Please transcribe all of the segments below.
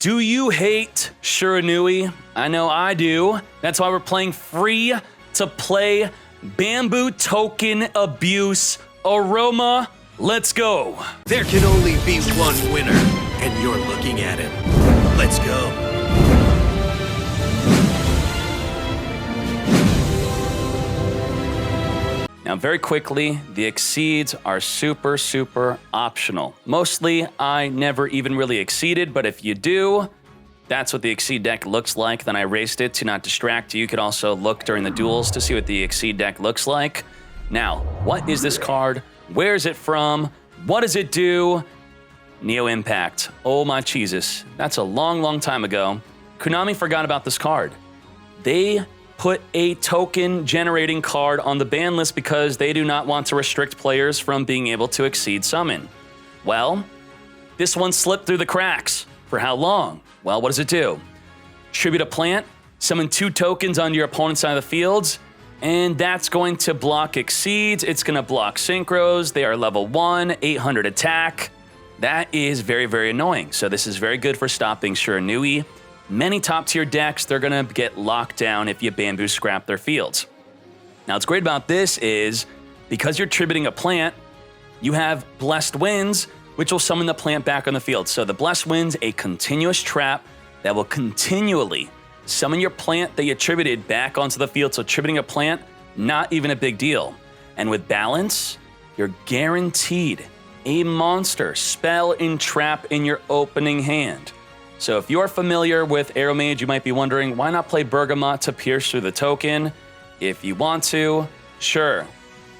Do you hate Shiranui? I know I do. That's why we're playing free to play Bamboo Token Abuse Aroma. Let's go. There can only be one winner, and you're looking at him. Let's go. Now, very quickly, the exceeds are super optional. Mostly, I never even really exceeded, but if you do, that's what the exceed deck looks like. Then I erased it to not distract you. You could also look during the duels to see what the exceed deck looks like. Now, what is this card? Where is it from? What does it do? Neo Impact. Oh my Jesus. That's a long time ago. Konami forgot about this card. They put a token generating card on the ban list because they do not want to restrict players from being able to exceed summon. Well, this one slipped through the cracks. For how long? Well, what does it do? Tribute a plant, summon 2 tokens on your opponent's side of the fields, and that's going to block exceeds. It's going to block synchros. They are level 1, 800 attack. That is very annoying. So this is very good for stopping Shiranui. Many top-tier decks, they're going to get locked down if you bamboo scrap their fields. Now, what's great about this is, because you're tributing a plant, you have Blessed Winds, which will summon the plant back on the field. So the Blessed Winds, a continuous trap that will continually summon your plant that you tributed back onto the field. So tributing a plant, not even a big deal. And with Balance, you're guaranteed a monster, spell, and trap in your opening hand. So if you're familiar with Aromage, you might be wondering, why not play Bergamot to pierce through the token? If you want to, sure.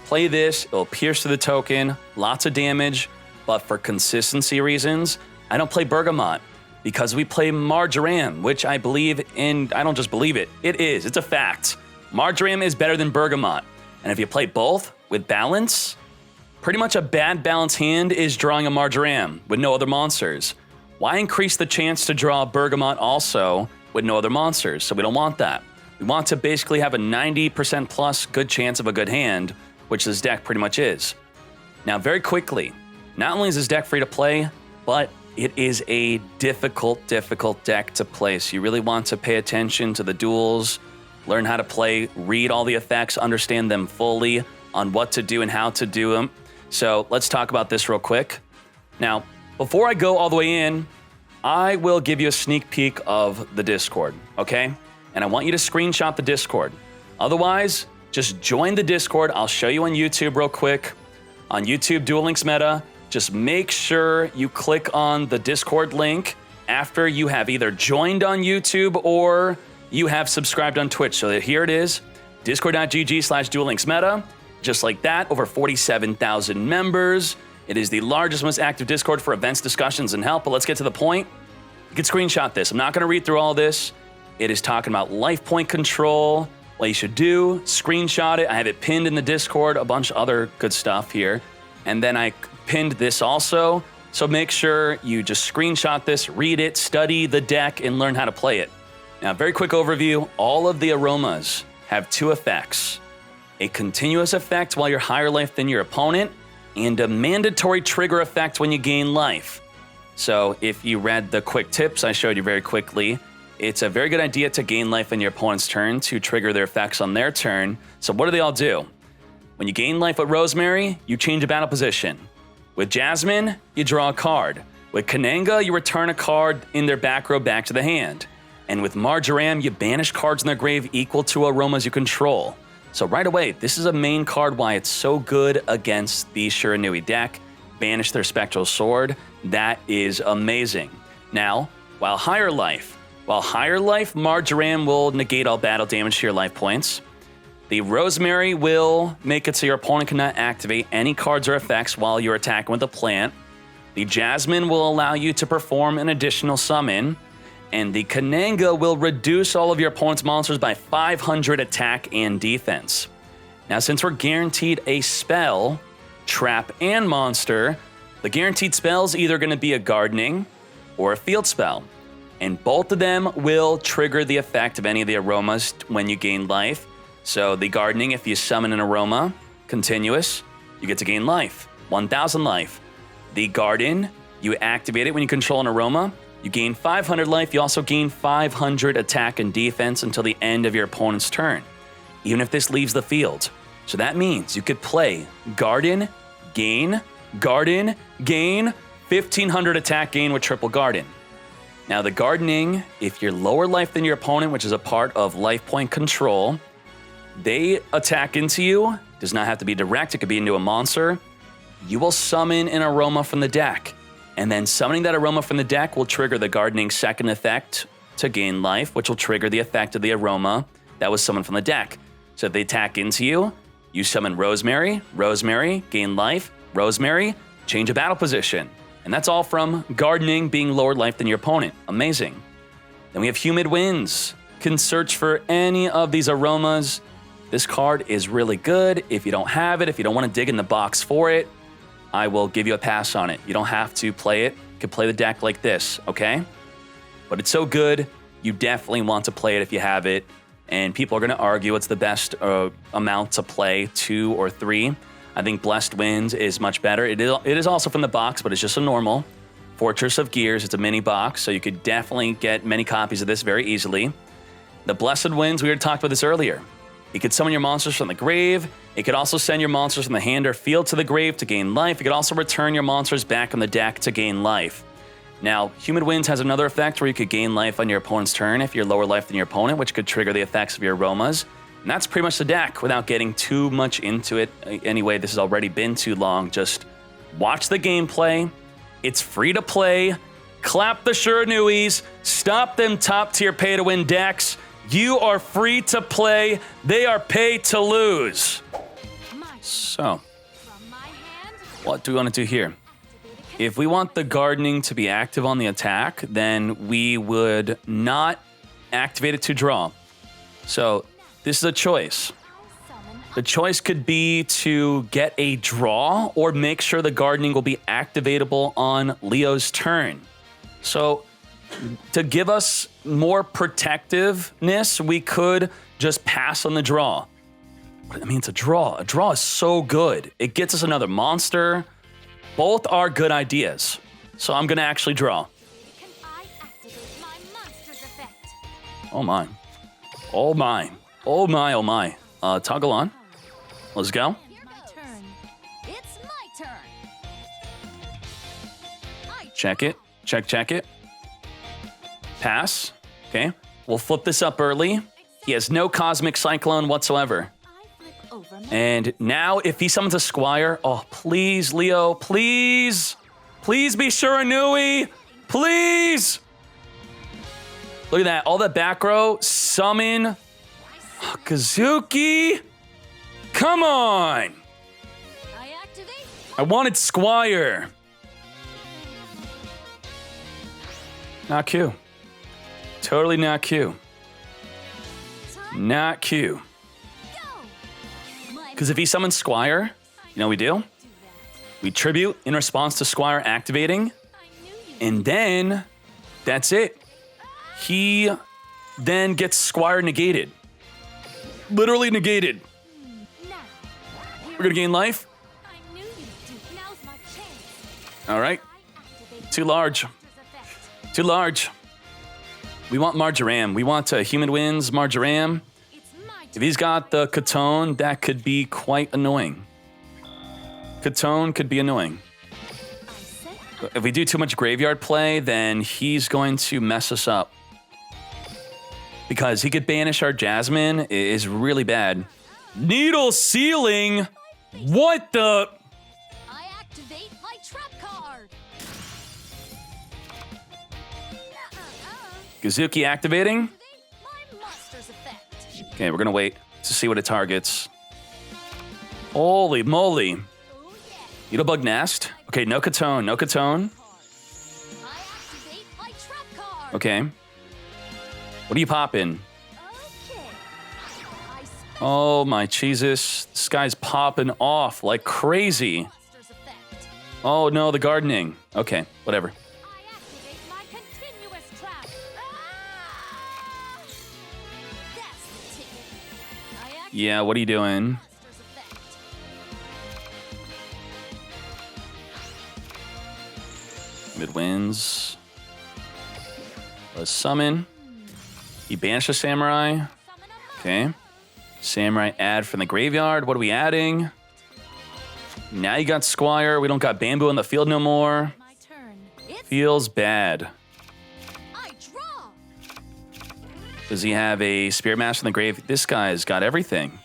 Play this, it'll pierce through the token, lots of damage, but for consistency reasons, I don't play Bergamot because we play Marjoram, which I believe in. I don't just believe it, it is, it's a fact. Marjoram is better than Bergamot. And if you play both with Balance, pretty much a bad Balance hand is drawing a Marjoram with no other monsters. Why increase the chance to draw Bergamot also with no other monsters? So we don't want that. We want to basically have a 90% plus good chance of a good hand, which this deck pretty much is. Now, very quickly, not only is this deck free to play, but it is a difficult deck to play. So you really want to pay attention to the duels, learn how to play, read all the effects, understand them fully on what to do and how to do them. So let's talk about this real quick. Now, before I go all the way in, I will give you a sneak peek of the Discord, okay? And I want you to screenshot the Discord. Otherwise, just join the Discord. I'll show you on YouTube real quick. On YouTube, Duel Links Meta, just make sure you click on the Discord link after you have either joined on YouTube or you have subscribed on Twitch. So here it is, discord.gg/duellinksmeta. Just like that, over 47,000 members. It is the largest, most active Discord for events, discussions, and help, but let's get to the point. You can screenshot this. I'm not going to read through all this. It is talking about life point control, what you should do, screenshot it. I have it pinned in the Discord, a bunch of other good stuff here. And then I pinned this also, so make sure you just screenshot this, read it, study the deck, and learn how to play it. Now, very quick overview. All of the aromas have 2 effects. A continuous effect while you're higher life than your opponent, and a mandatory trigger effect when you gain life. So if you read the quick tips I showed you very quickly, it's a very good idea to gain life in your opponent's turn to trigger their effects on their turn. So what do they all do? When you gain life with Rosemary, you change a battle position. With Jasmine, you draw a card. With Kananga, you return a card in their back row back to the hand. And with Marjoram, you banish cards in their grave equal to aromas you control. So right away, this is a main card why it's so good against the Shiranui deck. Banish their Spectral Sword. That is amazing. Now, while higher life, Marjoram will negate all battle damage to your life points. The Rosemary will make it so your opponent cannot activate any cards or effects while you're attacking with a plant. The Jasmine will allow you to perform an additional summon. And the Kananga will reduce all of your opponent's monsters by 500 attack and defense. Now, since we're guaranteed a spell, trap, and monster, the guaranteed spell is either going to be a gardening or a field spell. And both of them will trigger the effect of any of the aromas when you gain life. So the gardening, if you summon an aroma, continuous, you get to gain life, 1,000 life. The garden, you activate it when you control an aroma, You gain 500 life. You also gain 500 attack and defense until the end of your opponent's turn, even if this leaves the field. So that means you could play Garden, gain, 1,500 attack gain with triple Garden. Now the gardening, if you're lower life than your opponent, which is a part of life point control, they attack into you. Does not have to be direct. It could be into a monster. You will summon an aroma from the deck. And then summoning that aroma from the deck will trigger the gardening second effect to gain life, which will trigger the effect of the aroma that was summoned from the deck. So if they attack into you, you summon Rosemary, gain life, Rosemary, change a battle position. And that's all from gardening being lower life than your opponent. Amazing. Then we have Humid Winds. Can search for any of these aromas. This card is really good. If you don't have it, if you don't want to dig in the box for it, I will give you a pass on it. You don't have to play it. You can play the deck like this, okay? But it's so good, you definitely want to play it if you have it. And people are going to argue it's the best amount to play, 2 or 3. I think Blessed Winds is much better. It is also from the box, but it's just a normal. Fortress of Gears, it's a mini box, so you could definitely get many copies of this very easily. The Blessed Winds, we already talked about this earlier. You could summon your monsters from the grave. It could also send your monsters from the hand or field to the grave to gain life. It could also return your monsters back on the deck to gain life. Now, Humid Winds has another effect where you could gain life on your opponent's turn if you're lower life than your opponent, which could trigger the effects of your aromas. And that's pretty much the deck without getting too much into it. Anyway, this has already been too long. Just watch the gameplay. It's free to play. Clap the Shuranuis. Stop them top tier pay to win decks. You are free to play. They are pay to lose. So, what do we want to do here? If we want the gardening to be active on the attack, then we would not activate it to draw. So, this is a choice. The choice could be to get a draw or make sure the gardening will be activatable on Leo's turn. So to give us more protectiveness, we could just pass on the draw. But I mean, it's a draw. A draw is so good. It gets us another monster. Both are good ideas. So I'm going to actually draw. Oh my. Oh my. Oh my, oh my. Toggle on. Let's go. It's my turn. Check it. Check it. Pass. Okay. We'll flip this up early. He has no Cosmic Cyclone whatsoever. And now if he summons a Squire, oh, please, Leo, please. Please be Shuranui. Please. Look at that. All that back row. Summon. Kazuki? Come on! I wanted Squire. Not Q. Totally not Q. Not Q. Because if he summons Squire, you know what we do? We tribute in response to Squire activating, and then that's it. He then gets Squire negated. Literally negated. We're gonna gain life. All right. Too large. Too large. We want Marjoram. We want Humid Winds, Marjoram. If he's got the Katone, that could be quite annoying. Katone could be annoying. If we do too much graveyard play, then he's going to mess us up. Because he could banish our Jasmine is really bad. Needle Ceiling? What the? I activate my trap card. Kazuki activating? My monster's effect. Okay, we're gonna wait to see what it targets. Holy moly. Oh yeah. Needlebug Nest. Okay, no Katone, no Katone. I activate my trap card. Okay. What are you popping? Okay. Oh my Jesus. This guy's popping off like crazy. Monster's effect. Oh no, the gardening. Okay, whatever. I activate my continuous trap. That's the ticket. I activate Yeah, what are you doing? monster's effect. Mid wins. Let's summon. He banished a samurai. Okay. Samurai add from the graveyard. What are we adding? Now you got Squire. We don't got Bamboo in the field no more. My turn. It's Feels bad. I draw. Does he have a Spirit Master in the grave? This guy's got everything.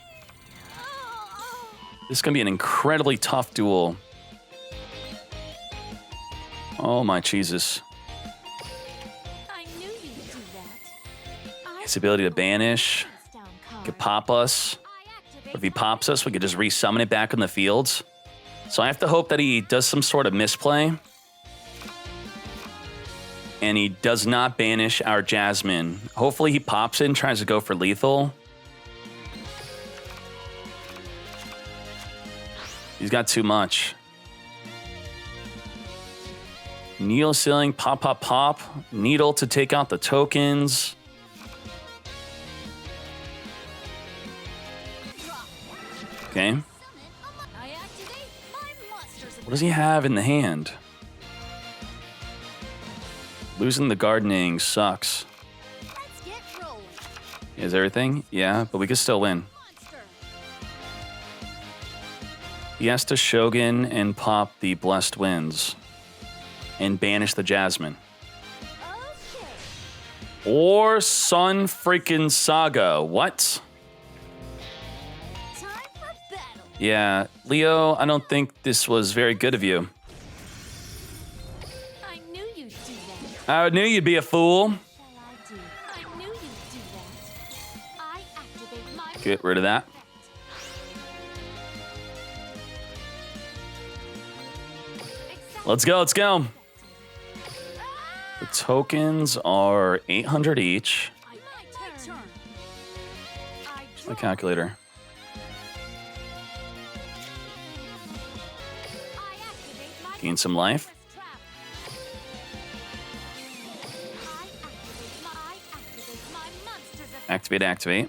This is going to be an incredibly tough duel. Oh my Jesus. I knew you'd do that. His ability to banish. Down card. Could pop us. I activate If he pops us, we could just resummon it back in the fields. So I have to hope that he does some sort of misplay. And he does not banish our Jasmine. Hopefully he pops in, tries to go for lethal. He's got too much. Needle ceiling, pop, pop, pop. Needle to take out the tokens. Okay. I activate my monsters. What does he have in the hand? Losing the gardening sucks. Let's get rolling. He has everything? Yeah, but we could still win. Monster. He has to Shogun and pop the Blessed Winds. And banish the Jasmine. Okay. Or Sun freaking Saga. What? Time for battle. Yeah, Leo, I don't think this was very good of you. I knew you'd do that. I knew you'd be a fool. Shall I do? I knew you'd do that. I activate my Get rid of that. Let's go, let's go. The tokens are 800 each. My turn. I My draw. calculator. I activate my Gain some life. trap. I activate my monsters effect. Activate, activate.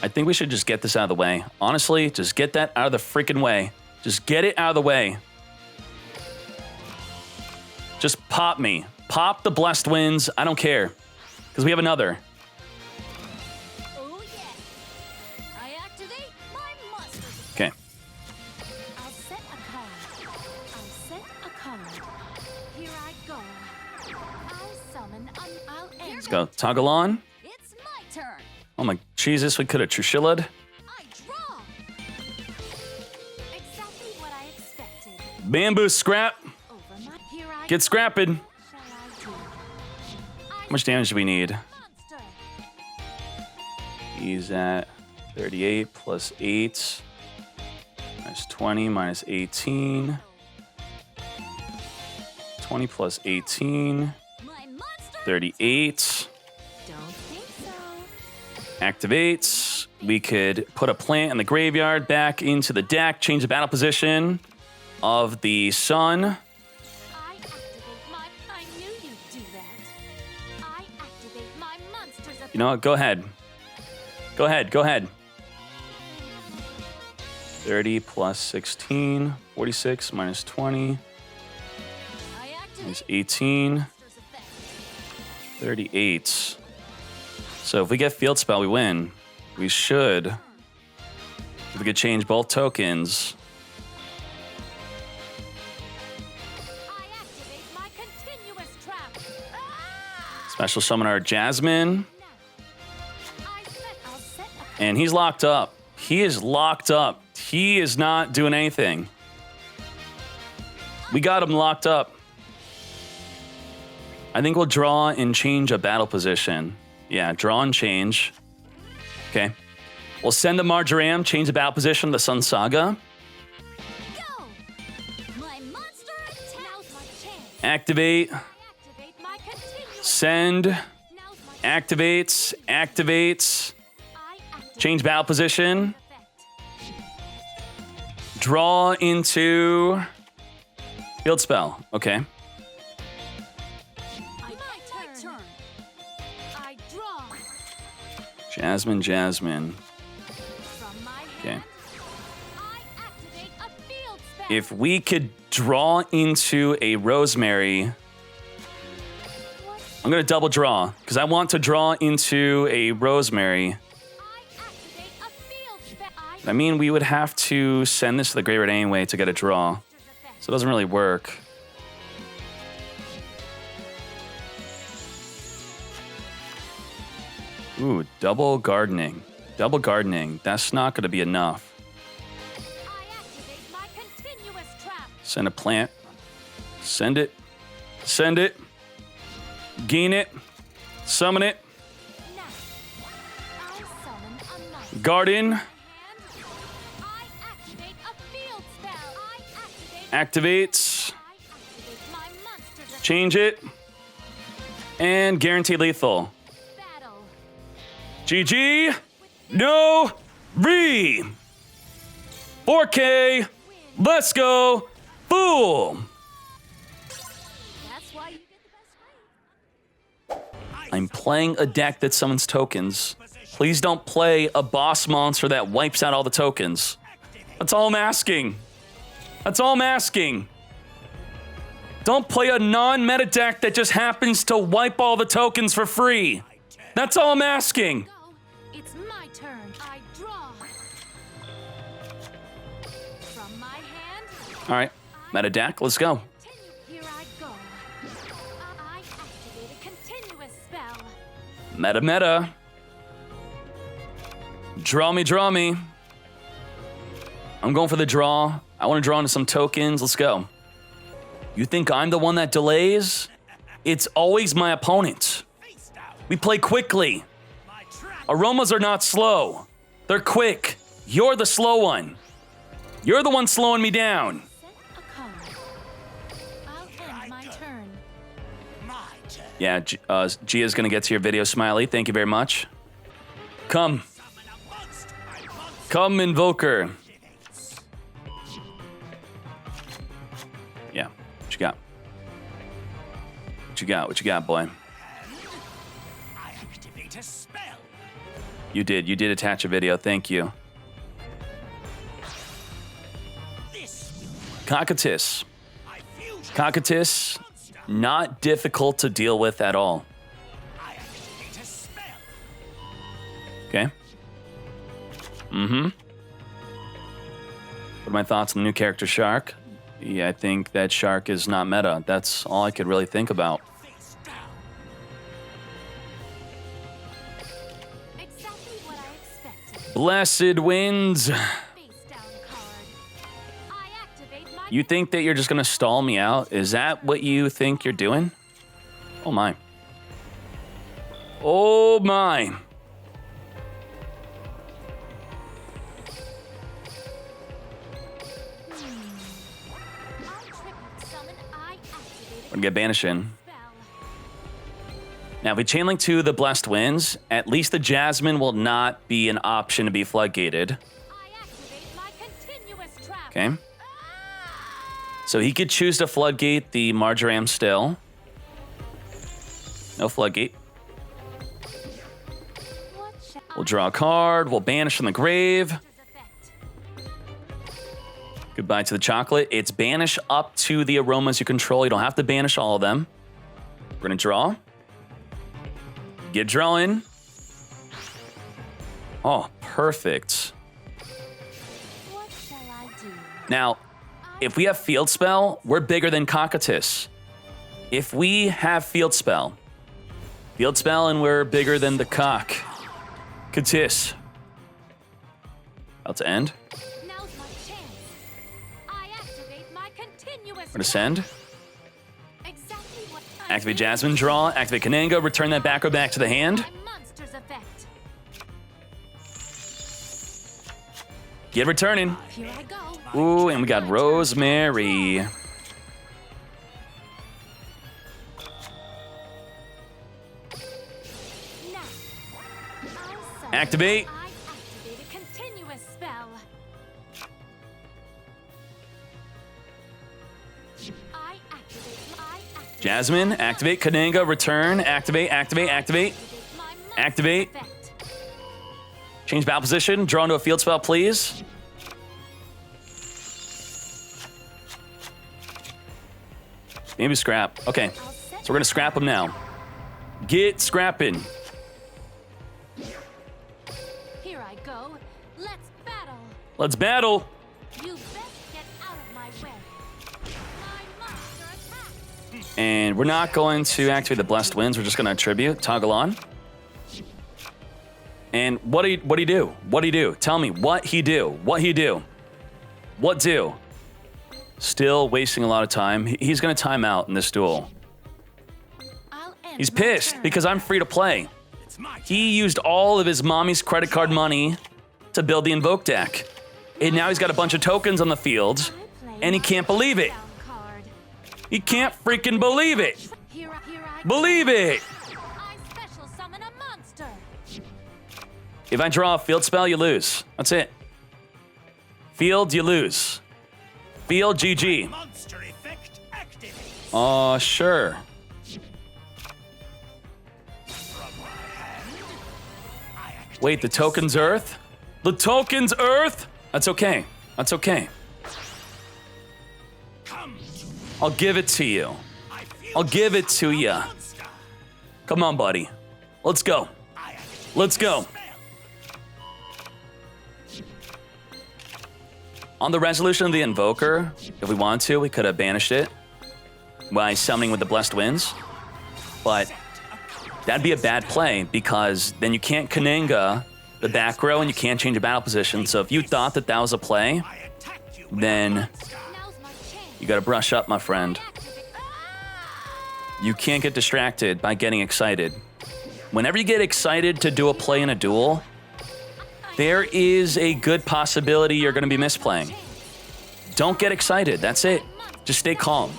I think we should just get this out of the way. Honestly, just get that out of the freaking way. Just get it out of the way. Just pop me. Pop the Blessed Winds. I don't care. Because we have another. Oh yeah. I activate my monsters effect. Okay. I'll set a card. I'll set a card. Here I go. I'll summon I'll end. Let's go. Toggle on. It's my turn. Oh my Jesus, we could have Trishilla'd. I draw. Exactly what I expected. Bamboo scrap. Over my here I Get scrapped. How shall I do? much damage do we need? Monster. He's at 38 plus 8. Minus 20 minus 18. 20 plus 18. My monster. 38. Don't think so. Activates. We could put a plant in the graveyard back into the deck, change the battle position of the sun. I activate my. I knew you'd do that. I activate my monsters effect. You know what? Go ahead. Go ahead. Go ahead. 30 plus 16. 46 minus 20. I activate Minus 18. monsters effect. 38. So if we get Field Spell, we win. We should. If we could change both tokens. I activate my continuous trap. Ah! Special summon our Jasmine. I'll set a And he's locked up. He is locked up. He is not doing anything. We got him locked up. I think we'll draw and change a battle position. Yeah, draw and change. Okay. We'll send a Marjoram, change the battle position of the Sun Saga. go. My monster attack. Now's my chance. Activate, I activate my continuous. send, Now's my activates, activates, I activate change battle position, effect. draw into Field Spell. Okay. My turn. I draw Jasmine, Jasmine. from my Okay. hand. I activate a field spell. If we could draw into a Rosemary, I'm gonna double draw because I want to draw into a Rosemary. I activate a field spell. I mean, we would have to send this to the graveyard anyway to get a draw, so it doesn't really work. Ooh, double gardening. Double gardening. That's not gonna be enough. I activate my continuous trap. Send a plant. Send it. Send it. Gain it. Summon it. Now, I summon a monster. Garden. Hand. I activate a field spell. I activate. Activates. I activate my monster's effect. Change it. And guarantee lethal. Battle. GG. No. Re. 4K. Let's go. Boom. That's why you get the best grade. I'm playing a deck that summons tokens. Please don't play a boss monster that wipes out all the tokens. That's all I'm asking. That's all I'm asking. Don't play a non-meta deck that just happens to wipe all the tokens for free. That's all I'm asking. Go. It's my turn. I draw. From my hand. All right, meta deck, let's go. Continue. Here I go. I activate a continuous spell. Meta, meta. Draw me, draw me. I'm going for the draw. I want to draw into some tokens. Let's go. You think I'm the one that delays? It's always my opponent. We play quickly. Aromas are not slow. They're quick. You're the slow one. You're the one slowing me down. Set a card. I'll end my turn. Yeah, Gia's gonna get to your video, Smiley. Thank you very much. Come. Come, Invoker. Yeah, what you got? What you got? What you got, boy? I activate a spell. You did attach a video. Thank you. Cockatoo. I fuse Cockatoo, not difficult to deal with at all. I activate a spell. Okay. What are my thoughts on the new character Shark? Yeah, I think that Shark is not meta. That's all I could really think about. Face down. Exactly what I expected. Blessed Winds. Face down card. I activate my. You think that you're just gonna stall me out? Is that what you think you're doing? Oh my. Oh my. I'll tribute summon. I activate We're gonna get banishing. spell. Now, if we chain link to the Blessed Winds, at least the Jasmine will not be an option to be floodgated. I activate my continuous trap. Okay. So he could choose to floodgate the Marjoram still. No floodgate. What shall We'll draw a card. We'll banish from the grave. effect? Goodbye to the chocolate. It's banish up to the aromas you control. You don't have to banish all of them. We're gonna draw. Get drawing. Oh, perfect. What shall I do? Now, if we have Field Spell, we're bigger than Cockatoo. If we have Field Spell, and we're bigger than the cock. Cockatoo. About to end. Now's my chance. I activate my continuous. We're gonna send. Exactly what I Activate need. Jasmine, draw. Activate Kananga, return that back to the hand. My monster's effect. Get returning. Here I go. Ooh, and we got Rosemary. Now, I summon. Activate. I activate a continuous spell. I activate. Jasmine, activate. Kananga, return. Activate. My monster's Activate. effect. Change battle position. Draw into a field spell, please. Maybe scrap. Okay, I'll set so we're gonna scrap them now. Get scrapping. Here I go. Let's battle. Let's battle. You best get out of my way. My monster attacks. And we're not going to activate the Blessed Winds. We're just going to attribute. Toggle on. And what do you do? What do you do? Tell me what he do. What he do. What do? Still wasting a lot of time. He's going to time out in this duel. I'll end He's my pissed turn. because I'm free to play. He used all of his mommy's credit card money to build the Invoke deck. And now he's got a bunch of tokens on the field, I play and he my can't believe it. down card. He can't freaking believe it. Here I Believe it. I special summon a monster. If I draw a field spell, you lose. That's it. Field, you lose. Field, GG. Monster effect activated. Oh, sure. Wait, the token's Earth? The token's Earth? That's okay. That's okay. Come to I'll give it to you. I feel I'll give it to ya. monster. Come on, buddy. Let's go. I activate Let's go. spell. On the resolution of the Invoker, if we wanted to, we could have banished it by summoning with the Blessed Winds. But that'd be a bad play because then you can't Kananga the back row and you can't change a battle position. So if you thought that that was a play, I attacked you with then Now's my chance. you gotta brush up, my friend. Activate. You can't get distracted by getting excited. Whenever you get excited to do a play in a duel, there is a good possibility you're gonna be misplaying. Don't get excited, that's it. Just stay calm.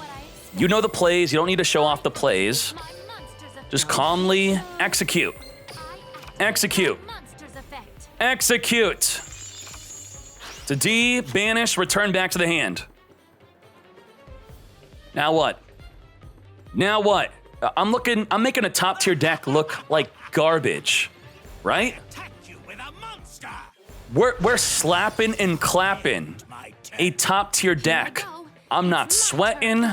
You know the plays, you don't need to show off the plays. My monster's effect. Just calmly execute. Execute. Monster's effect. Execute. To D, banish, return back to the hand. Now what? Now what? I'm making a top tier deck look like garbage, right? attacked you with a monster. We're slapping and clapping My turn. a top tier deck. I'm not sweating.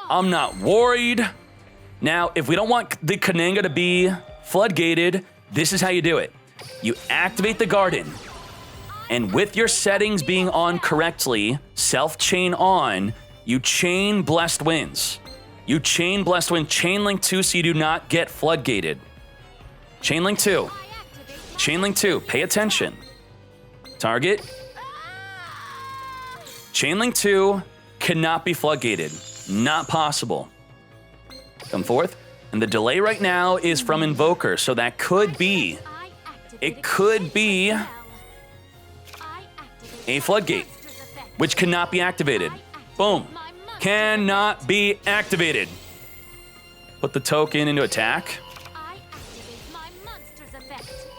I'm not worried. Now, if we don't want the Kananga to be floodgated, this is how you do it. You activate the garden, and with your settings being on correctly, self-chain on, you chain Blessed Winds. You chain Blessed Wind, chain link 2 so you do not get floodgated. Chain link 2. Chain link 2, pay attention. Target. Chain link 2 cannot be floodgated. Not possible. Come forth. And the delay right now is from Invoker, so that could be It could be a floodgate, which cannot be activated. Boom. Cannot be activated. Put the token into attack. I activate my monster's effect.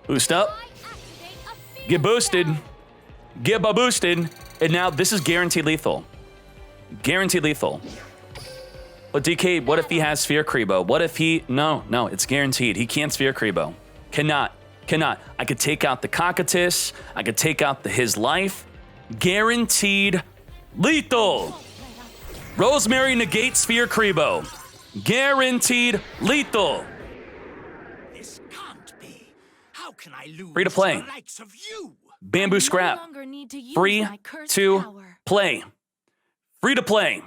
Boost up. I activate a field Get boosted. spell. Get boosted. And now this is guaranteed lethal. Guaranteed lethal. But Dkayed, what if he has Sphere Creebo? What if he... No, it's guaranteed. He can't Sphere Creebo. Cannot. I could take out the Cocytus. I could take out his life. Guaranteed lethal. Rosemary negates Sphere Creebo. Guaranteed lethal. This can't be. How can I lose Free to play. the likes of you? Bamboo scrap. No longer need to use Free my cursed to power. play. Free to play.